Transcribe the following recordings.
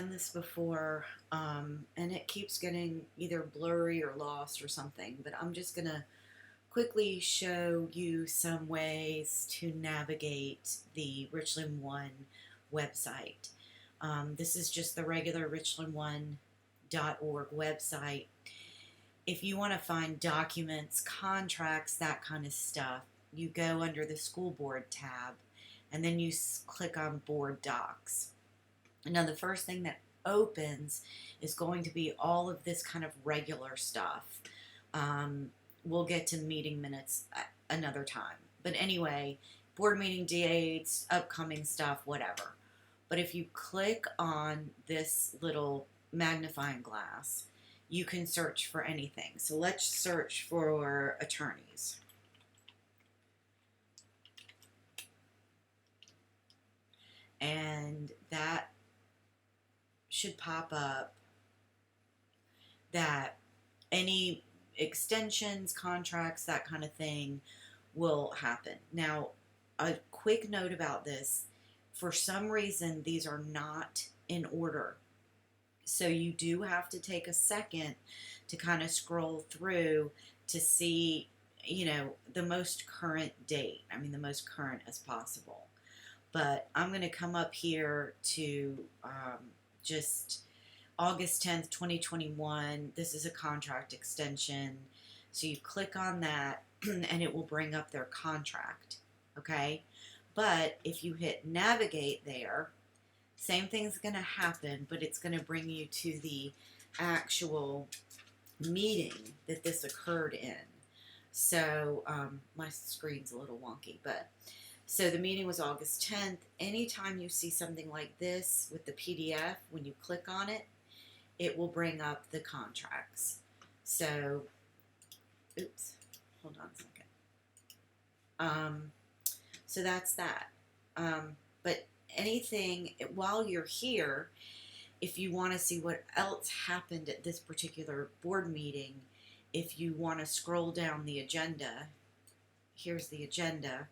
Done this before, and it keeps getting either blurry or lost or something, but I'm just gonna quickly show you some ways to navigate the Richland One website. This is just the regular richland1.org website. If you want to find documents, contracts, that kind of stuff, you go under the school board tab and then you click on board docs. Now, the first thing that opens is going to be all of this kind of regular stuff. We'll get to meeting minutes another time. But anyway, board meeting dates, upcoming stuff, whatever. But if you click on this little magnifying glass, you can search for anything. So let's search for attorneys. And that should pop up that any extensions, contracts, that kind of thing will happen. Now, a quick note about this, for some reason, these are not in order. So you do have to take a second to kind of scroll through to see, the most current date. I mean, the most current as possible. But I'm going to come up here to just August 10th, 2021. This is a contract extension. So you click on that and it will bring up their contract. Okay. But if you hit navigate there, same thing's going to happen, but it's going to bring you to the actual meeting that this occurred in. So my screen's a little wonky, but so the meeting was August 10th. Anytime you see something like this with the PDF, when you click on it, it will bring up the contracts. So, oops, hold on a second. So that's that. But anything, while you're here, if you want to see what else happened at this particular board meeting, if you want to scroll down the agenda, here's the agenda.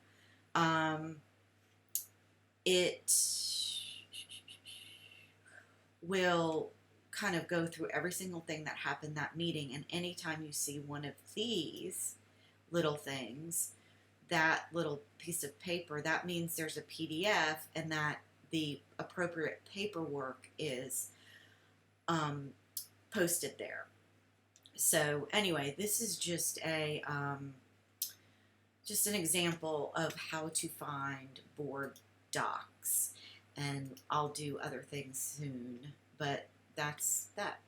It will kind of go through every single thing that happened that meeting, and anytime you see one of these little things, that little piece of paper, that means there's a PDF and that the appropriate paperwork is posted there. So anyway, this is just an example of how to find board docs, and I'll do other things soon, but that's that.